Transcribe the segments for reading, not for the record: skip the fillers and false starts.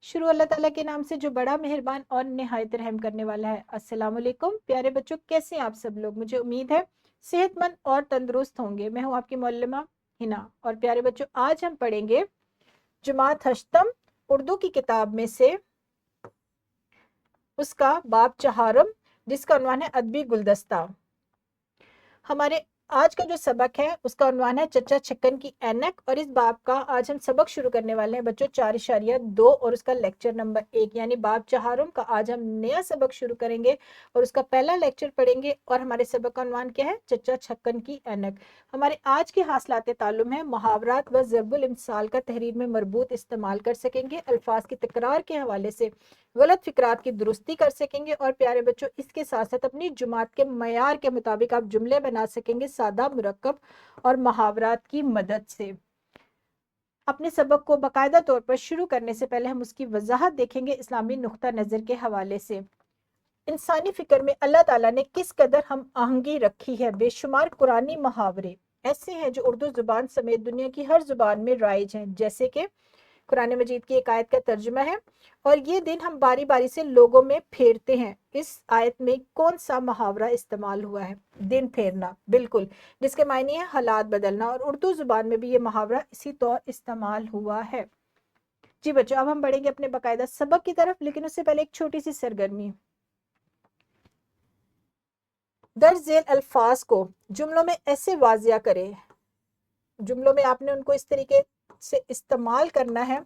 शुरू अल्लाह ताला के नाम से जो बड़ा मेहरबान और निहायत रहम करने वाला है। अस्सलाम वालेकुम प्यारे बच्चों, कैसे हैं आप सब लोग। मुझे उम्मीद है सेहतमंद और तंदुरुस्त होंगे। मैं हूं आपकी मौलमा हिना। और प्यारे बच्चों, आज हम पढ़ेंगे जमात हश्तम उर्दू की किताब में से उसका बाब चहारम, जिसका उन्वान है अदबी गुलदस्ता। हमारे आज का जो सबक है उसका उन्वान है चच्चा छक्कन की ऐनक। और इस बाब का आज हम सबक शुरू करने वाले हैं बच्चों 4.2 और उसका लेक्चर नंबर 1 यानी बाब चहारुम का आज हम नया सबक शुरू करेंगे और उसका पहला लेक्चर पढ़ेंगे। और हमारे सबक का उन्वान क्या है? चच्चा छक्कन की ऐनक। हमारे आज के हासिलात ताल्लुम है मुहावरात व ज़रबुल इम्साल का तहरीर में मरबूत इस्तेमाल कर सकेंगे, अल्फाज की तकरार के हवाले से गलत फिक्रात की दुरुस्ती कर सकेंगे। और प्यारे बच्चों, इसके साथ साथ अपनी जुमात के मयार के मुताबिक आप जुमले बना सकेंगे सादा, मुरक्कब और मुहावरात की मदद से। अपने सबक को बाकायदा तौर पर शुरू करने से पहले हम उसकी वजाहत देखेंगे इस्लामी नुक्ता नज़र के हवाले से। इंसानी फिक्र में अल्लाह ताला ने किस कदर हम आहंगी रखी है। बेशुमार कुरानी मुहावरे ऐसे हैं जो उर्दू जुबान समेत दुनिया की हर जुबान में राइज हैं, जैसे कि कुरान मजीद की एक आयत का तर्जुमा है, और ये दिन हम बारी बारी से लोगों में फेरते हैं। इस आयत में कौन सा मुहावरा इस्तेमाल हुआ है? दिन फेरना, बिल्कुल, जिसके मायने है हालात बदलना। और उर्दू जुबान में भी ये मुहावरा इसी तौर इस्तेमाल हुआ है। जी बच्चों, अब हम बढ़ेंगे अपने बाकायदा सबक की तरफ, लेकिन उससे पहले एक छोटी सी सरगर्मी। दर्ज झेल अल्फाज को जुमलों में ऐसे वाजिया करें, जुमलों में आपने उनको इस तरीके से इस्तेमाल करना है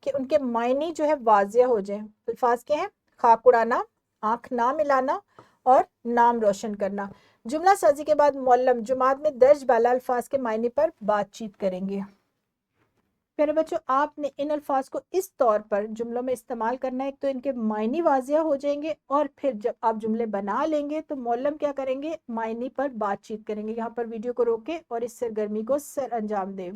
कि उनके मायने जो है वाजिया हो जाए। अल्फाज के हैं? खाक उड़ाना, आंख ना मिलाना और नाम रोशन करना। जुमला साजी के बाद मौलम जुमात में दर्ज बाला अल्फाज के मायने पर बातचीत करेंगे। प्यारे बच्चों, आपने इन अल्फाज को इस तौर पर जुमलों में इस्तेमाल करना है, एक तो इनके मायने वाजिया हो जाएंगे और फिर जब आप जुमले बना लेंगे तो मौलम क्या करेंगे? मायने पर बातचीत करेंगे। यहाँ पर वीडियो को रोके और इस सरगर्मी को सर अंजाम दें।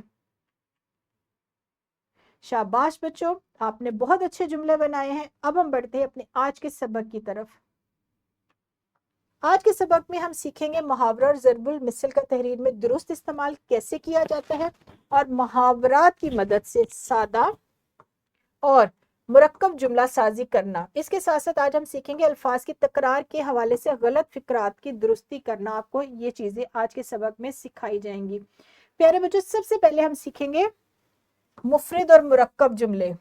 शाबाश बच्चों, आपने बहुत अच्छे जुमले बनाए हैं। अब हम बढ़ते हैं अपने आज के सबक की तरफ। आज के सबक में हम सीखेंगे मुहावरा और ज़रबुल मिसल का तहरीर में दुरुस्त इस्तेमाल कैसे किया जाता है और मुहावरात की मदद से सादा और मुरक्कब जुमला साजी करना। इसके साथ साथ आज हम सीखेंगे अल्फाज की तकरार के हवाले से गलत फिक्रात की दुरुस्ती करना। आपको ये चीजें आज के सबक में सिखाई जाएंगी। प्यारे बच्चों, सबसे पहले हम सीखेंगे मुफरद और मुरक्कब जुमले।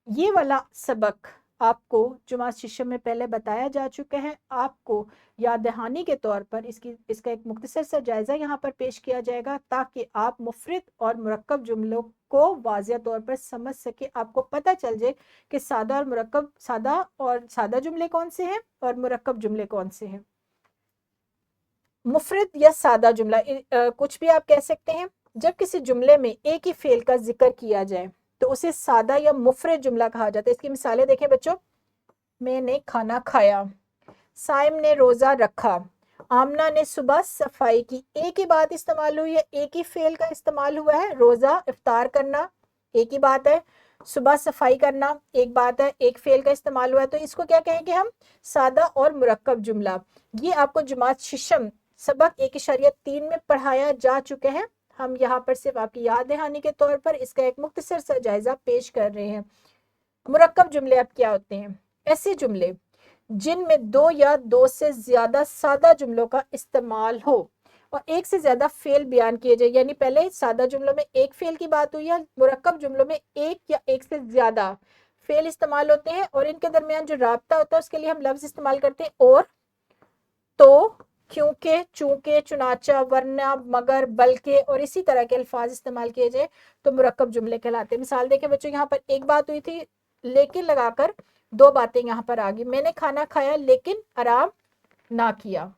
ये वाला सबक आपको जुमा शिशम में पहले बताया जा चुका है। आपको याद दहानी के तौर पर इसका एक मुख्तसर सा जायजा यहाँ पर पेश किया जाएगा ताकि आप मुफरद और मुरक्कब जुमलों को वाज़िया तौर पर समझ सके। आपको पता चल जाए कि सादा जुमले कौन से हैं और मुरक्कब जुमले कौन से हैं। मुफरद या सादा जुमला कुछ भी आप कह सकते हैं। जब किसी जुमले में एक ही फेल का जिक्र किया जाए तो उसे सादा या मुफरद जुमला कहा जाता है। इसकी मिसालें देखें बच्चों। मैंने खाना खाया, साइम ने रोजा रखा, आमना ने सुबह सफाई की। एक ही बात इस्तेमाल हुई है, एक ही फेल का इस्तेमाल हुआ है। रोजा इफ्तार करना एक ही बात है, सुबह सफाई करना एक बात है, एक फेल का इस्तेमाल हुआ है। तो इसको क्या कहेंगे हम? सादा और मुरक्कब जुमला। ये आपको जुमात शिशम सबक 1.3 में पढ़ाया जा चुके हैं। हम यहाँ पर सिर्फ आपकी याद दहानी के तौर पर इसका एक मुख्तसर सा जायजा पेश कर रहे हैं। मुरक्कब जुमले अब क्या होते हैं? ऐसे जुमले जिनमें दो या दो से ज्यादा सादा जुमलों का इस्तेमाल हो और एक से ज्यादा फेल बयान किए जाए। यानी पहले सादा जुमलों में एक फेल की बात हुई है, मुरक्कब जुमलों में एक या एक से ज्यादा फेल इस्तेमाल होते हैं और इनके दरमियान जो राब्ता होता है उसके लिए हम लफ्ज इस्तेमाल करते हैं और, तो, क्योंकि, चूंकि, चुनाचा, वरना, मगर, बल्कि और इसी तरह के अल्फाज इस्तेमाल किए जाए तो मुरक्कब जुमले कहलाते हैं। मिसाल देखें बच्चों, यहाँ पर एक बात हुई थी, लेकिन लगाकर दो बातें यहाँ पर आ गई। मैंने खाना खाया लेकिन आराम ना किया।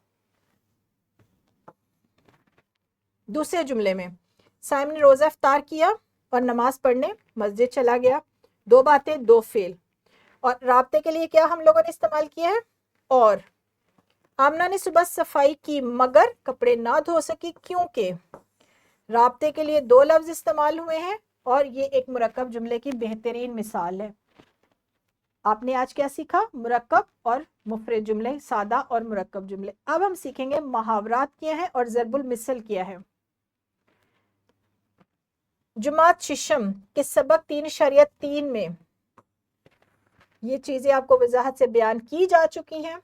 दूसरे जुमले में साइम ने रोजा इफ्तार किया और नमाज पढ़ने मस्जिद चला गया। दो बातें, दो फेल। और राब्ते के लिए क्या हम लोगों ने इस्तेमाल किया है? और। आमना ने सुबह सफाई की मगर कपड़े ना धो सकी क्योंकि। राब्ते के लिए दो लफ्ज इस्तेमाल हुए हैं और ये एक मुरक्कब जुमले की बेहतरीन मिसाल है। आपने आज क्या सीखा? मुरक्कब और मुफरद जुमले, सादा और मुरक्कब जुमले। अब हम सीखेंगे मुहावरात क्या है और ज़रबुल मिसल क्या है। जुमात शिशम के सबक 3.3 में ये चीजें आपको वजाहत से बयान की जा चुकी हैं,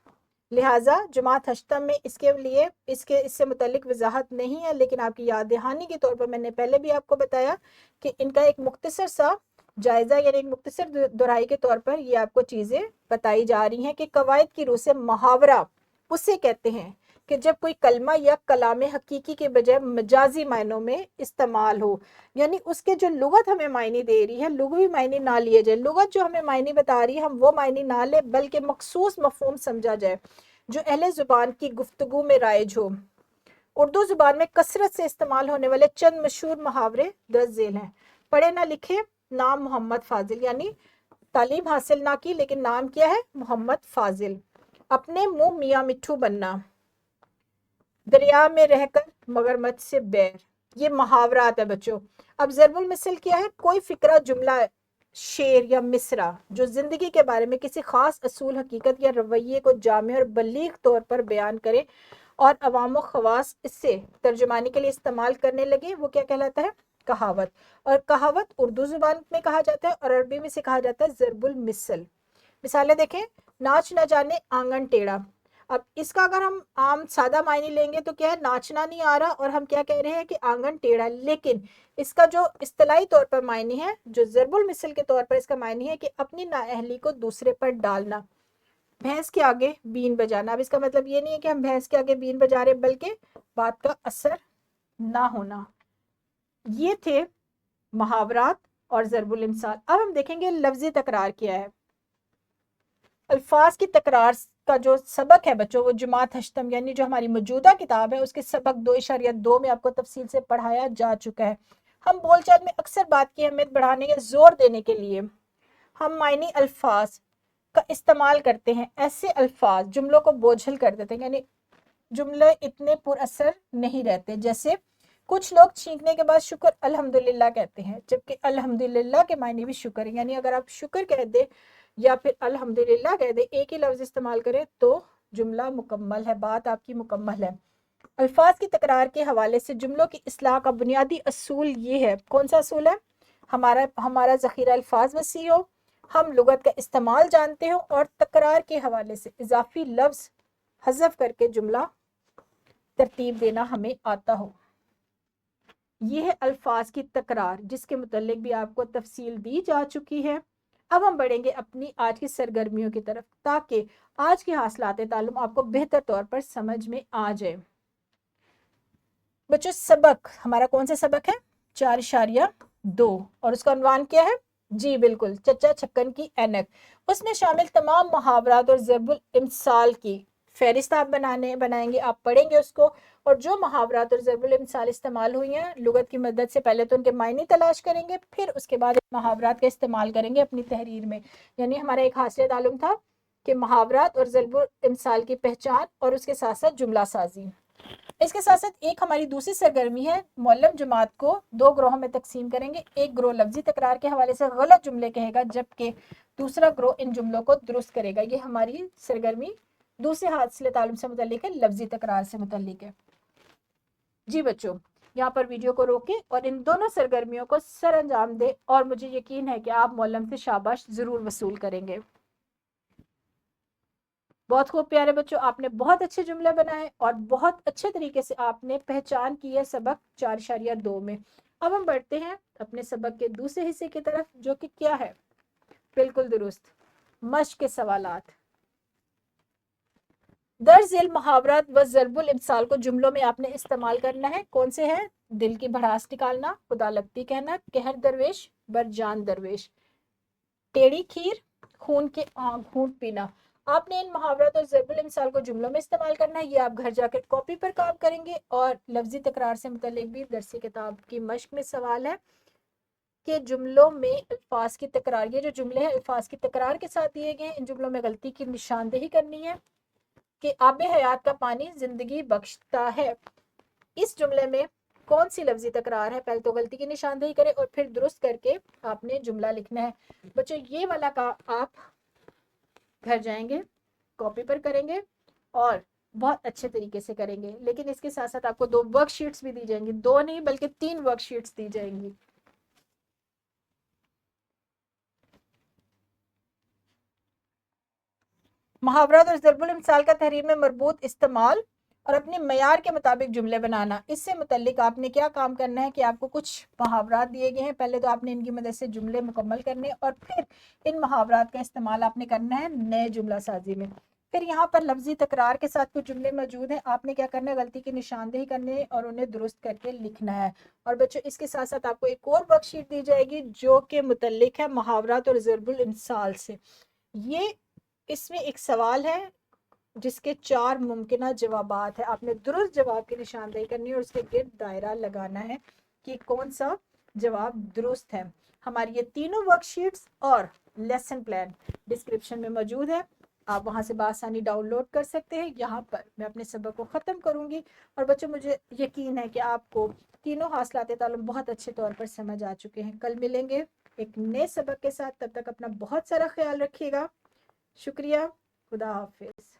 लिहाजा जुमात हश्तम में इससे मुतल्लिक वजाहत नहीं है, लेकिन आपकी याद दहानी के तौर पर मैंने पहले भी आपको बताया कि इनका एक मुख्तसर सा जायजा यानी एक मुख्तसर दोहराई के तौर पर ये आपको चीजें बताई जा रही हैं कि कवायद की रूह से मुहावरा उसे कहते हैं कि जब कोई कलमा या कलाम हकीकी के बजाय मजाजी मायनों में इस्तेमाल हो, यानी उसके जो लुगत हमें मायने दे रही है, लुगवी मायने ना लिए जाए, लुगत जो हमें मायने बता रही है हम वो मायने ना ले, बल्कि मखसूस मफहूम समझा जाए जो अहले जुबान की गुफ्तगू में राइज हो। उर्दू जुबान में कसरत से इस्तेमाल होने वाले चंद मशहूर मुहावरे दस झेल हैं। पढ़े ना लिखे नाम मोहम्मद फाजिल, यानी तालीम हासिल ना की लेकिन नाम क्या है, मोहम्मद फाजिल। अपने मुंह मियाँ मिट्ठू बनना, दरिया में रहकर मगरमच्छ से बैर, ये मुहावरात है बच्चों। अब ज़रबुल मिसल क्या है, कोई फिक्रा, जुमला, शेर या मिसरा जो जिंदगी के बारे में किसी खास असूल, हकीकत या रवैये को जामे और बलीग तौर पर बयान करे और अवाम खवास इससे तर्जुमानी के लिए इस्तेमाल करने लगे, वो क्या कहलाता है, कहावत। और कहावत उर्दू जुबान में कहा जाता है और अरबी में से कहा जाता है ज़रबुल मिसल। मिसालें देखें, नाच न जाने आंगन टेढ़ा। अब इसका अगर हम आम सादा मायने लेंगे तो क्या है, नाचना नहीं आ रहा और हम क्या कह रहे हैं कि आंगन टेढ़ा, लेकिन इसका जो इस्तिलाही तौर पर मायने है, जो ज़रबुल मिसल के तौर पर इसका मायने है कि अपनी नाअहली को दूसरे पर डालना, भैंस के आगे बीन बजाना। अब इसका मतलब ये नहीं है कि हम भैंस के आगे बीन बजा रहे, बल्कि बात का असर ना होना। ये थे मुहावरात और ज़रबुल इमसाल। अब हम देखेंगे लफ्जी तकरार क्या है। अल्फाज की तकरार का जो सबक है बच्चों, वो जुमात हश्तम यानी जो हमारी मौजूदा किताब है उसके सबक 2.2 में आपको तफसील से पढ़ाया जा चुका है। हम बोलचाल में अक्सर बात की अहमियत बढ़ाने या जोर देने के लिए हम मायनी अल्फाज का इस्तेमाल करते हैं। ऐसे अल्फाज जुमलों को बोझल कर देते हैं, यानी जुमले इतने पुरअसर नहीं रहते। जैसे कुछ लोग छींकने के बाद शुक्र अल्हम्दुलिल्लाह कहते हैं, जबकि अल्हम्दुलिल्लाह के मायने भी शुक्र है, यानी अगर आप शुक्र कह दे या फिर अल्हम्दुलिल्लाह कह दे, एक ही लफ्ज इस्तेमाल करें तो जुमला मुकम्मल है, बात आपकी मुकम्मल है। अल्फाज की तकरार के हवाले से जुमलों की इस्लाह का बुनियादी असूल ये है, कौन सा असूल है, हमारा ज़ख़ीरा अल्फाज वसी हो, हम लुगत का इस्तेमाल जानते हो और तकरार के हवाले से इजाफी लफ्ज हज़फ करके जुमला तरतीब देना हमें आता हो। यह है अल्फाज की तकरार, जिसके मुतल्लिक भी आपको तफसील दी जा चुकी है। अब हम बढ़ेंगे अपनी आज की सरगर्मियों की तरफ, ताकि आज के हासिलात ताल्लुम आपको बेहतर तौर पर समझ में आ जाए। बच्चों, सबक हमारा कौन सा सबक है, 4.2, और उसका उन्वान क्या है, जी बिल्कुल, चच्चा छक्कन की ऐनक। उसमें शामिल तमाम मुहावरात और ज़रबुल इमसाल की फहरिस्त आप बनाएंगे, आप पढ़ेंगे उसको, और जो मुहावरात और ज़रबुल इमसाल इस्तेमाल हुई हैं लुगत की मदद से, पहले तो उनके मायने तलाश करेंगे, फिर उसके बाद मुहावरात का इस्तेमाल करेंगे अपनी तहरीर में। यानी हमारा एक हासिल ताल्लुम था कि मुहावरात और ज़रबुल इमसाल की पहचान और उसके साथ साथ जुमला साजी। इसके साथ साथ एक हमारी दूसरी सरगर्मी है, मुअल्लम जुमात को 2 ग्रोहों में तकसीम करेंगे। एक ग्रोह लफ्जी तकरार के हवाले से गलत जुमले कहेगा, जबकि दूसरा ग्रोह इन जुमलों को दुरुस्त करेगा। ये हमारी सरगर्मी दूसरे हासिल ताल्लुम से मुतल्लिक है, लफ्जी तकरार से मुतल्लिक है। जी बच्चों, यहाँ पर वीडियो को रोके और इन दोनों सरगर्मियों को सर अंजाम दे, और मुझे यकीन है कि आप मुअल्लम से शाबाश जरूर वसूल करेंगे। बहुत खूब प्यारे बच्चों, आपने बहुत अच्छे जुमले बनाए और बहुत अच्छे तरीके से आपने पहचान की है सबक 4.2 में। अब हम बढ़ते हैं अपने सबक के दूसरे हिस्से की तरफ, जो कि क्या है, बिल्कुल दुरुस्त, मश्क के सवालात। दर्ज झेल मुहावरात व ज़रबुल इमसाल को जुमलों में आपने इस्तेमाल करना है। कौन से हैं, दिल की भड़ास निकालना, खुदा लगती कहना, कहर दरवेश, बरजान दरवेश, टेढ़ी खीर, खून के घूंट पीना। आपने इन मुहावरात और ज़रबुल इमसाल को जुमलों में इस्तेमाल करना है। ये आप घर जाकर कॉपी पर काम करेंगे, और लफ्जी तकरार से मुतल्लिक भी दरसी किताब की मश्क में सवाल है कि जुमलों में अल्फाज की तकरार, ये जो जुमले हैं अल्फाज की तकरार के साथ दिए गए, इन जुमलों में गलती की निशानदेही करनी है कि आब हयात का पानी जिंदगी बख्शता है। इस जुमले में कौन सी लफ्जी तकरार है, पहले तो गलती की निशानदेही करें और फिर दुरुस्त करके आपने जुमला लिखना है। बच्चों, ये वाला का आप घर जाएंगे कॉपी पर करेंगे और बहुत अच्छे तरीके से करेंगे, लेकिन इसके साथ साथ आपको 2 वर्कशीट्स भी दी जाएंगी, 2 नहीं बल्कि 3 वर्कशीट्स दी जाएंगी। محاورات اور ضرب الامثال کا تحریر میں مربوط استعمال اور اپنے معیار کے مطابق جملے بنانا. اس سے متعلق آپ نے کیا کام کرنا ہے کہ آپ کو کچھ محاورات دیے گئے ہیں. پہلے تو آپ نے ان کی مدد سے جملے مکمل کرنے اور پھر ان محاورات کا استعمال آپ نے کرنا ہے نئے جملہ سازی میں. پھر یہاں پر لفظی تکرار کے ساتھ کچھ جملے موجود ہیں. آپ نے کیا کرنا ہے, غلطی کی نشاندہی کرنی ہے اور انہیں درست کر کے لکھنا ہے. اور بچوں اس کے ساتھ ساتھ آپ کو ایک اور ورک شیٹ دی جائے گی جو کہ متعلق ہے محاورات اور ضرب الامثال سے. یہ اس میں ایک سوال ہے جس کے 4 ممکنہ جوابات ہیں. آپ نے درست جواب کی نشاندہی کرنی ہے اور اس کے گرد دائرہ لگانا ہے کہ کون سا جواب درست ہے. ہماری یہ تینوں ورک شیٹس اور لیسن پلان ڈسکرپشن میں موجود ہے. آپ وہاں سے بآسانی ڈاؤن لوڈ کر سکتے ہیں. یہاں پر میں اپنے سبق کو ختم کروں گی اور بچوں مجھے یقین ہے کہ آپ کو تینوں حاصلات تعلم بہت اچھے طور پر سمجھ آ چکے ہیں. کل ملیں گے ایک نئے سبق کے ساتھ. تب تک اپنا بہت سارا خیال رکھیے گا. شکریہ. خدا حافظ.